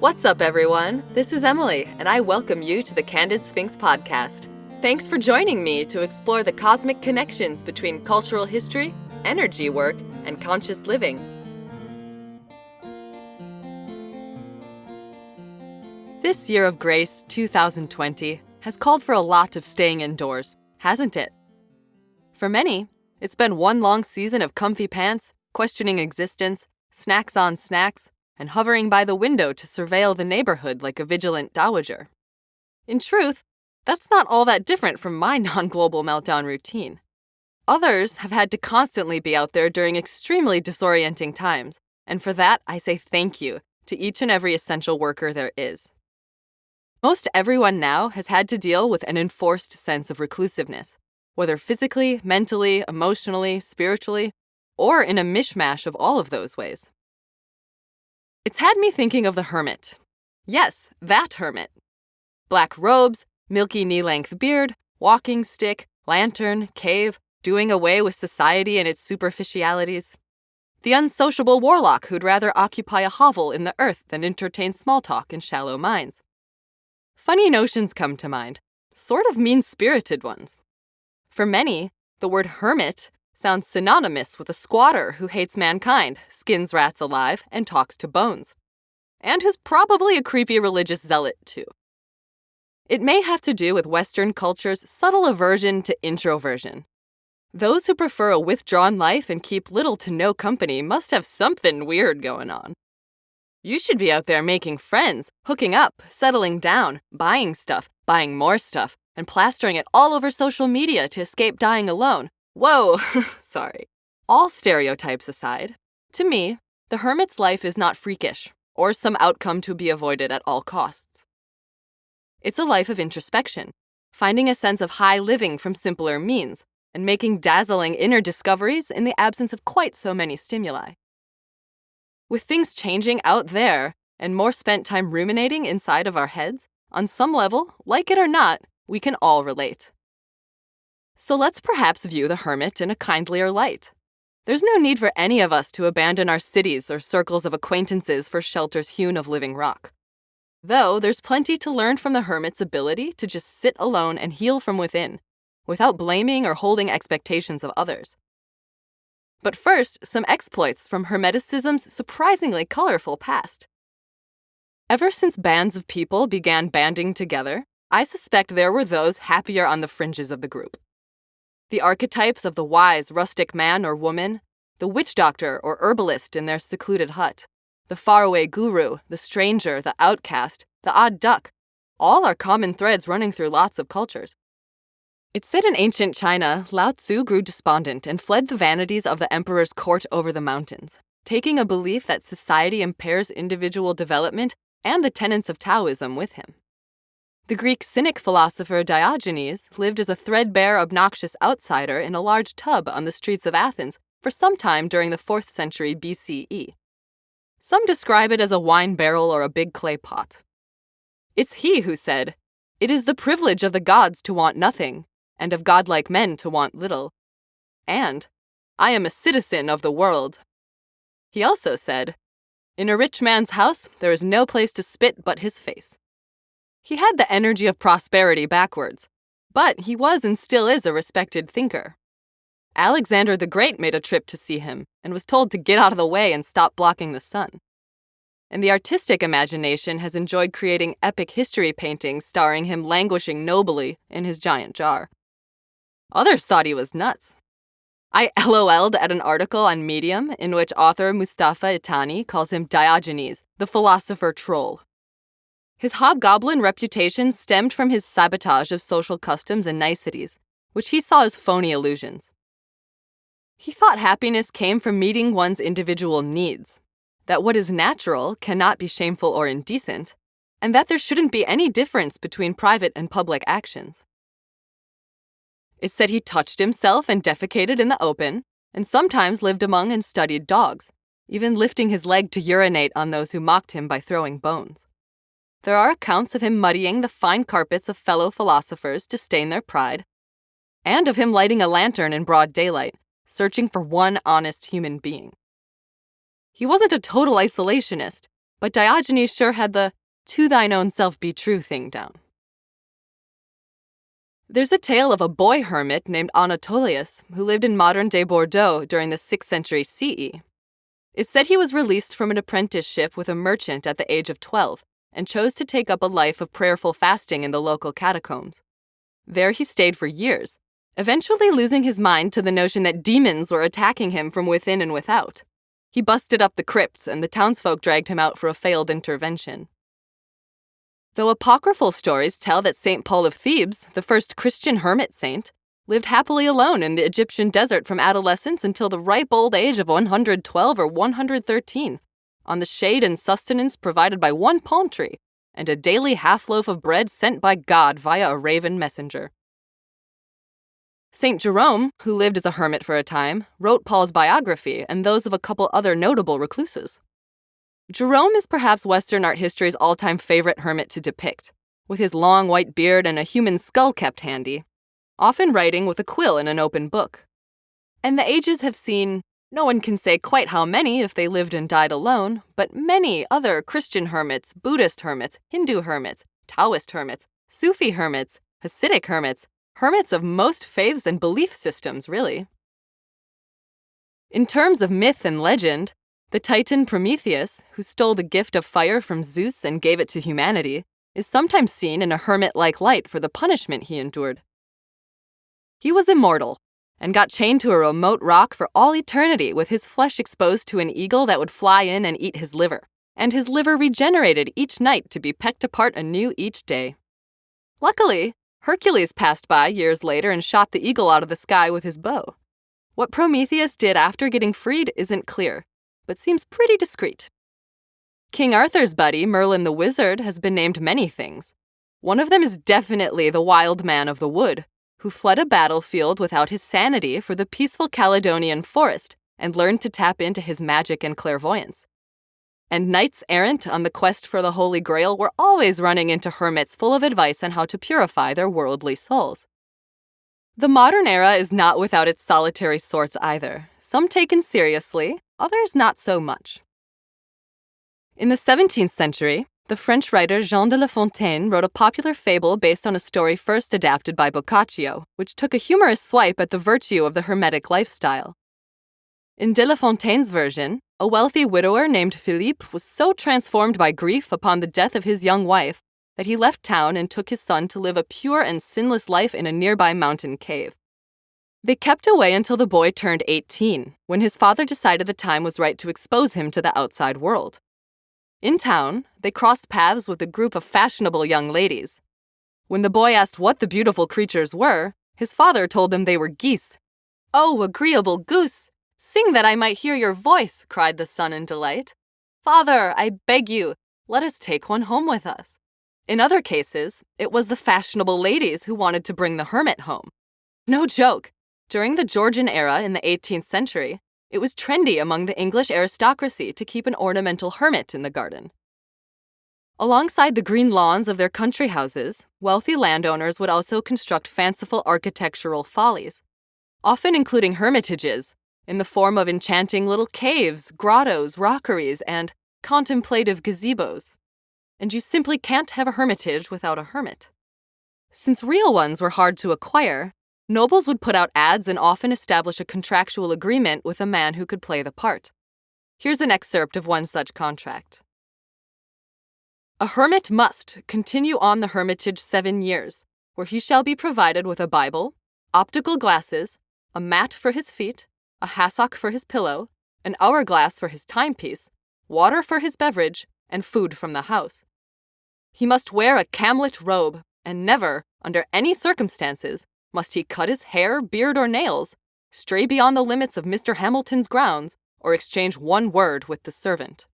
What's up, everyone? This is Emily, and I welcome you to the Candid Sphinx podcast. Thanks for joining me to explore the cosmic connections between cultural history, energy work, and conscious living. This year of grace, 2020, has called for a lot of staying indoors, hasn't it? For many, it's been one long season of comfy pants, questioning existence, snacks on snacks, and hovering by the window to surveil the neighborhood like a vigilant dowager. In truth, that's not all that different from my non-global meltdown routine. Others have had to constantly be out there during extremely disorienting times, and for that I say thank you to each and every essential worker there is. Most everyone now has had to deal with an enforced sense of reclusiveness, whether physically, mentally, emotionally, spiritually, or in a mishmash of all of those ways. It's had me thinking of the hermit. Yes, that hermit. Black robes, milky knee-length beard, walking stick, lantern, cave, doing away with society and its superficialities. The unsociable warlock who'd rather occupy a hovel in the earth than entertain small talk in shallow minds. Funny notions come to mind, sort of mean-spirited ones. For many, the word hermit sounds synonymous with a squatter who hates mankind, skins rats alive, and talks to bones. And who's probably a creepy religious zealot, too. It may have to do with Western culture's subtle aversion to introversion. Those who prefer a withdrawn life and keep little to no company must have something weird going on. You should be out there making friends, hooking up, settling down, buying stuff, buying more stuff, and plastering it all over social media to escape dying alone. Whoa, sorry. All stereotypes aside, to me, the hermit's life is not freakish, or some outcome to be avoided at all costs. It's a life of introspection, finding a sense of high living from simpler means, and making dazzling inner discoveries in the absence of quite so many stimuli. With things changing out there, and more spent time ruminating inside of our heads, on some level, like it or not, we can all relate. So let's perhaps view the hermit in a kindlier light. There's no need for any of us to abandon our cities or circles of acquaintances for shelters hewn of living rock. Though there's plenty to learn from the hermit's ability to just sit alone and heal from within, without blaming or holding expectations of others. But first, some exploits from Hermeticism's surprisingly colorful past. Ever since bands of people began banding together, I suspect there were those happier on the fringes of the group. The archetypes of the wise rustic man or woman, the witch doctor or herbalist in their secluded hut, the faraway guru, the stranger, the outcast, the odd duck, all are common threads running through lots of cultures. It's said in ancient China, Lao Tzu grew despondent and fled the vanities of the emperor's court over the mountains, taking a belief that society impairs individual development and the tenets of Taoism with him. The Greek Cynic philosopher Diogenes lived as a threadbare, obnoxious outsider in a large tub on the streets of Athens for some time during the 4th century BCE. Some describe it as a wine barrel or a big clay pot. It's he who said, "It is the privilege of the gods to want nothing, and of godlike men to want little. And, I am a citizen of the world." He also said, "In a rich man's house, there is no place to spit but his face." He had the energy of prosperity backwards, but he was and still is a respected thinker. Alexander the Great made a trip to see him and was told to get out of the way and stop blocking the sun. And the artistic imagination has enjoyed creating epic history paintings starring him languishing nobly in his giant jar. Others thought he was nuts. I LOL'd at an article on Medium in which author Mustapha Itani calls him Diogenes, the philosopher troll. His hobgoblin reputation stemmed from his sabotage of social customs and niceties, which he saw as phony illusions. He thought happiness came from meeting one's individual needs, that what is natural cannot be shameful or indecent, and that there shouldn't be any difference between private and public actions. It said he touched himself and defecated in the open, and sometimes lived among and studied dogs, even lifting his leg to urinate on those who mocked him by throwing bones. There are accounts of him muddying the fine carpets of fellow philosophers to stain their pride, and of him lighting a lantern in broad daylight, searching for one honest human being. He wasn't a total isolationist, but Diogenes sure had the "to thine own self be true" thing down. There's a tale of a boy hermit named Anatolius who lived in modern-day Bordeaux during the 6th century CE. It's said he was released from an apprenticeship with a merchant at the age of 12 and chose to take up a life of prayerful fasting in the local catacombs. There he stayed for years, eventually losing his mind to the notion that demons were attacking him from within and without. He busted up the crypts, and the townsfolk dragged him out for a failed intervention. Though apocryphal stories tell that St. Paul of Thebes, the first Christian hermit saint, lived happily alone in the Egyptian desert from adolescence until the ripe old age of 112 or 113, on the shade and sustenance provided by one palm tree, and a daily half-loaf of bread sent by God via a raven messenger. St. Jerome, who lived as a hermit for a time, wrote Paul's biography and those of a couple other notable recluses. Jerome is perhaps Western art history's all-time favorite hermit to depict, with his long white beard and a human skull kept handy, often writing with a quill in an open book. And the ages have seen, no one can say quite how many if they lived and died alone, but many other Christian hermits, Buddhist hermits, Hindu hermits, Taoist hermits, Sufi hermits, Hasidic hermits, hermits of most faiths and belief systems, really. In terms of myth and legend, the Titan Prometheus, who stole the gift of fire from Zeus and gave it to humanity, is sometimes seen in a hermit-like light for the punishment he endured. He was immortal, and got chained to a remote rock for all eternity with his flesh exposed to an eagle that would fly in and eat his liver, and his liver regenerated each night to be pecked apart anew each day. Luckily, Hercules passed by years later and shot the eagle out of the sky with his bow. What Prometheus did after getting freed isn't clear, but seems pretty discreet. King Arthur's buddy, Merlin the Wizard, has been named many things. One of them is definitely the Wild Man of the Wood, who fled a battlefield without his sanity for the peaceful Caledonian forest and learned to tap into his magic and clairvoyance. And knights errant on the quest for the Holy Grail were always running into hermits full of advice on how to purify their worldly souls. The modern era is not without its solitary sorts either, some taken seriously, others not so much. In the 17th century, the French writer Jean de La Fontaine wrote a popular fable based on a story first adapted by Boccaccio, which took a humorous swipe at the virtue of the hermetic lifestyle. In de La Fontaine's version, a wealthy widower named Philippe was so transformed by grief upon the death of his young wife that he left town and took his son to live a pure and sinless life in a nearby mountain cave. They kept away until the boy turned 18, when his father decided the time was right to expose him to the outside world. In town, they crossed paths with a group of fashionable young ladies. When the boy asked what the beautiful creatures were, his father told him they were geese. "Oh, agreeable goose! Sing that I might hear your voice," cried the son in delight. "Father, I beg you, let us take one home with us." In other cases, it was the fashionable ladies who wanted to bring the hermit home. No joke. During the Georgian era in the 18th century, it was trendy among the English aristocracy to keep an ornamental hermit in the garden. Alongside the green lawns of their country houses, wealthy landowners would also construct fanciful architectural follies, often including hermitages, in the form of enchanting little caves, grottos, rockeries, and contemplative gazebos. And you simply can't have a hermitage without a hermit. Since real ones were hard to acquire, nobles would put out ads and often establish a contractual agreement with a man who could play the part. Here's an excerpt of one such contract. "A hermit must continue on the hermitage 7 years, where he shall be provided with a Bible, optical glasses, a mat for his feet, a hassock for his pillow, an hourglass for his timepiece, water for his beverage, and food from the house. He must wear a camlet robe, and never, under any circumstances, must he cut his hair, beard, or nails, stray beyond the limits of Mr. Hamilton's grounds, or exchange one word with the servant."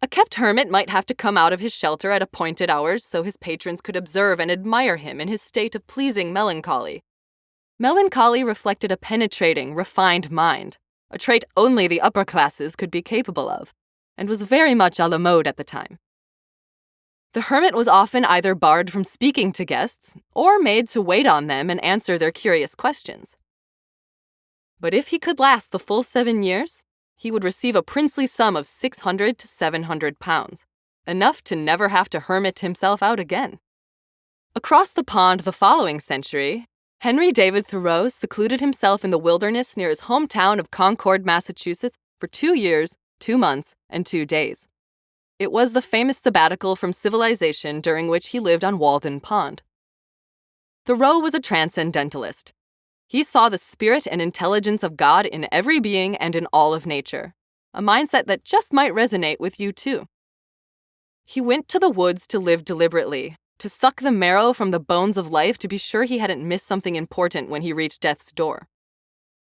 A kept hermit might have to come out of his shelter at appointed hours so his patrons could observe and admire him in his state of pleasing melancholy. Melancholy reflected a penetrating, refined mind, a trait only the upper classes could be capable of, and was very much à la mode at the time. The hermit was often either barred from speaking to guests or made to wait on them and answer their curious questions. But if he could last the full 7 years, he would receive a princely sum of 600 to 700 pounds, enough to never have to hermit himself out again. Across the pond the following century, Henry David Thoreau secluded himself in the wilderness near his hometown of Concord, Massachusetts, for 2 years, 2 months, and 2 days. It was the famous sabbatical from civilization during which he lived on Walden Pond. Thoreau was a transcendentalist. He saw the spirit and intelligence of God in every being and in all of nature, a mindset that just might resonate with you too. He went to the woods to live deliberately, to suck the marrow from the bones of life to be sure he hadn't missed something important when he reached death's door.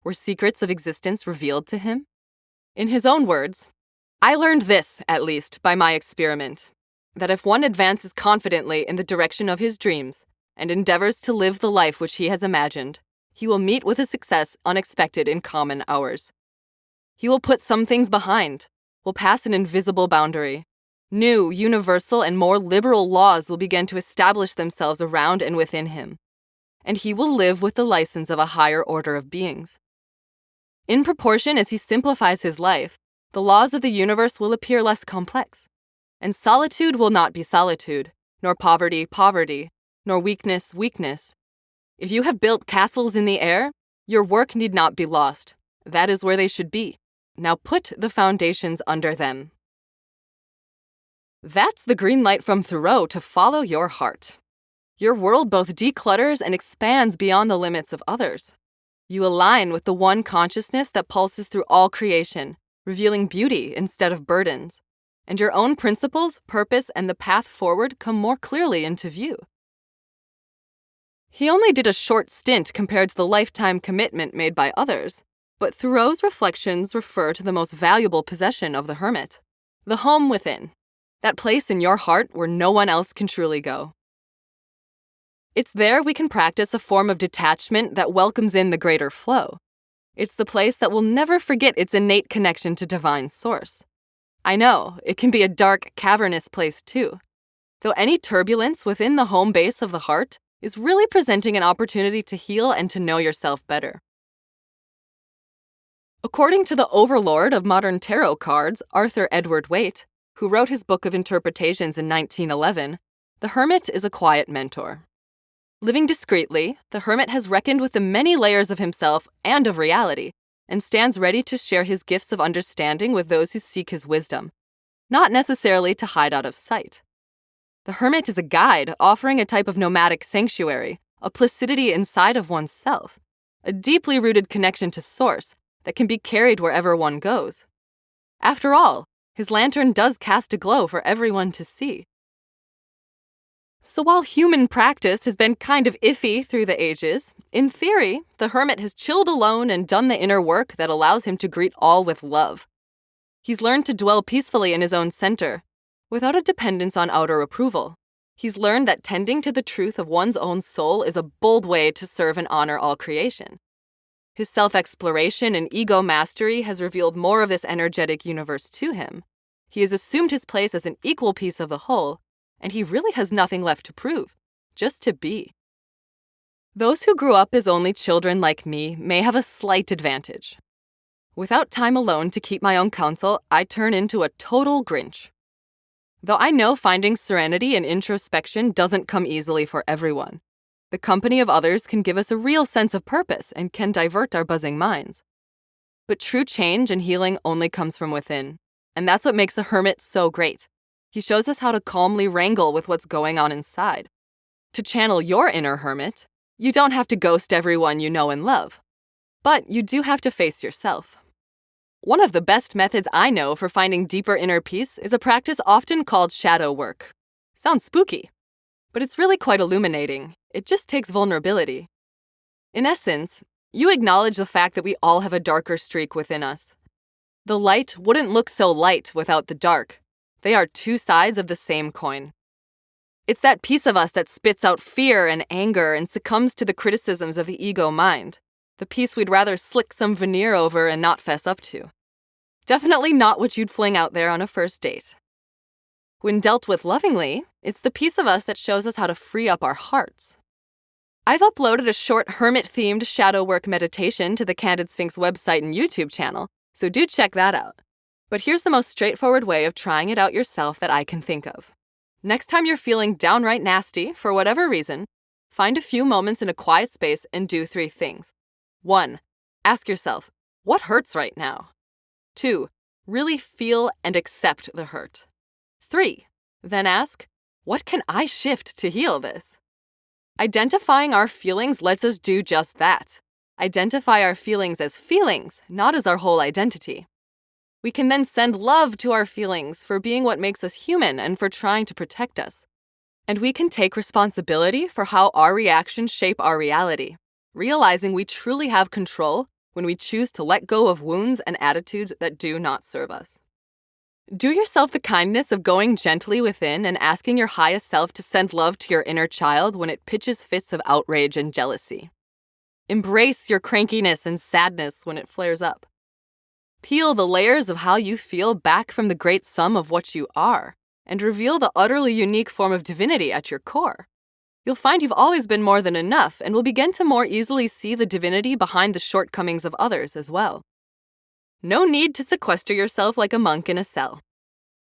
Were secrets of existence revealed to him? In his own words, "I learned this, at least, by my experiment, that if one advances confidently in the direction of his dreams and endeavors to live the life which he has imagined, he will meet with a success unexpected in common hours. He will put some things behind, will pass an invisible boundary. New, universal, and more liberal laws will begin to establish themselves around and within him, and he will live with the license of a higher order of beings. In proportion as he simplifies his life, the laws of the universe will appear less complex, and solitude will not be solitude, nor poverty, poverty, nor weakness, weakness. If you have built castles in the air, your work need not be lost. That is where they should be. Now put the foundations under them." That's the green light from Thoreau to follow your heart. Your world both declutters and expands beyond the limits of others. You align with the one consciousness that pulses through all creation, revealing beauty instead of burdens, and your own principles, purpose, and the path forward come more clearly into view. He only did a short stint compared to the lifetime commitment made by others, but Thoreau's reflections refer to the most valuable possession of the hermit, the home within, that place in your heart where no one else can truly go. It's there we can practice a form of detachment that welcomes in the greater flow. It's the place that will never forget its innate connection to divine source. I know, it can be a dark, cavernous place too, though any turbulence within the home base of the heart is really presenting an opportunity to heal and to know yourself better. According to the overlord of modern tarot cards, Arthur Edward Waite, who wrote his book of interpretations in 1911, the hermit is a quiet mentor. Living discreetly, the hermit has reckoned with the many layers of himself and of reality, and stands ready to share his gifts of understanding with those who seek his wisdom, not necessarily to hide out of sight. The hermit is a guide offering a type of nomadic sanctuary, a placidity inside of oneself, a deeply rooted connection to source that can be carried wherever one goes. After all, his lantern does cast a glow for everyone to see. So while human practice has been kind of iffy through the ages, in theory, the hermit has chilled alone and done the inner work that allows him to greet all with love. He's learned to dwell peacefully in his own center, without a dependence on outer approval. He's learned that tending to the truth of one's own soul is a bold way to serve and honor all creation. His self-exploration and ego mastery has revealed more of this energetic universe to him. He has assumed his place as an equal piece of the whole, and he really has nothing left to prove, just to be. Those who grew up as only children like me may have a slight advantage. Without time alone to keep my own counsel, I turn into a total Grinch. Though I know finding serenity and introspection doesn't come easily for everyone. The company of others can give us a real sense of purpose and can divert our buzzing minds. But true change and healing only comes from within, and that's what makes the hermit so great. He shows us how to calmly wrangle with what's going on inside. To channel your inner hermit, you don't have to ghost everyone you know and love, but you do have to face yourself. One of the best methods I know for finding deeper inner peace is a practice often called shadow work. Sounds spooky, but it's really quite illuminating. It just takes vulnerability. In essence, you acknowledge the fact that we all have a darker streak within us. The light wouldn't look so light without the dark. They are two sides of the same coin. It's that piece of us that spits out fear and anger and succumbs to the criticisms of the ego mind, the piece we'd rather slick some veneer over and not fess up to. Definitely not what you'd fling out there on a first date. When dealt with lovingly, it's the piece of us that shows us how to free up our hearts. I've uploaded a short hermit-themed shadow work meditation to the Candid Sphinx website and YouTube channel, So do check that out. But here's the most straightforward way of trying it out yourself that I can think of. Next time you're feeling downright nasty, for whatever reason, find a few moments in a quiet space and do 3 things. 1. Ask yourself, what hurts right now? 2. Really feel and accept the hurt. 3. Then ask, what can I shift to heal this? Identifying our feelings lets us do just that. Identify our feelings as feelings, not as our whole identity. We can then send love to our feelings for being what makes us human and for trying to protect us. And we can take responsibility for how our reactions shape our reality, realizing we truly have control when we choose to let go of wounds and attitudes that do not serve us. Do yourself the kindness of going gently within and asking your highest self to send love to your inner child when it pitches fits of outrage and jealousy. Embrace your crankiness and sadness when it flares up. Peel the layers of how you feel back from the great sum of what you are, and reveal the utterly unique form of divinity at your core. You'll find you've always been more than enough and will begin to more easily see the divinity behind the shortcomings of others as well. No need to sequester yourself like a monk in a cell.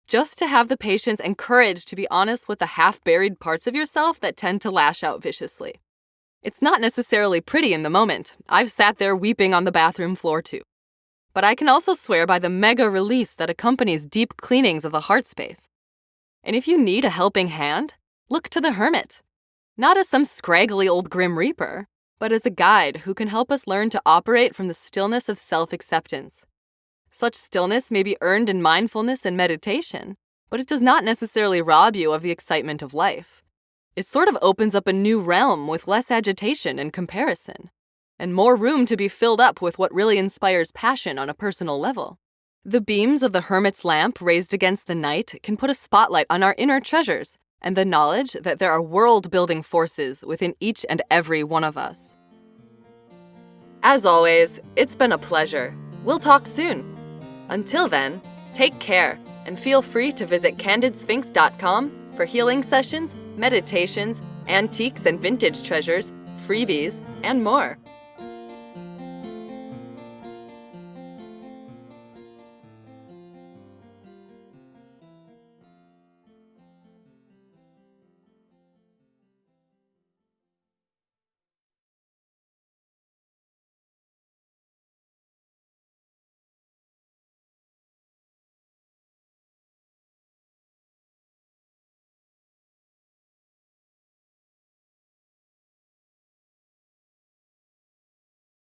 Just to have the patience and courage to be honest with the half-buried parts of yourself that tend to lash out viciously. It's not necessarily pretty in the moment. I've sat there weeping on the bathroom floor too. But I can also swear by the mega release that accompanies deep cleanings of the heart space. And if you need a helping hand, look to the Hermit. Not as some scraggly old Grim Reaper, but as a guide who can help us learn to operate from the stillness of self-acceptance. Such stillness may be earned in mindfulness and meditation, but it does not necessarily rob you of the excitement of life. It sort of opens up a new realm with less agitation and comparison, and more room to be filled up with what really inspires passion on a personal level. The beams of the Hermit's lamp raised against the night can put a spotlight on our inner treasures and the knowledge that there are world-building forces within each and every one of us. As always, it's been a pleasure. We'll talk soon. Until then, take care and feel free to visit candidsphinx.com for healing sessions, meditations, antiques and vintage treasures, freebies, and more.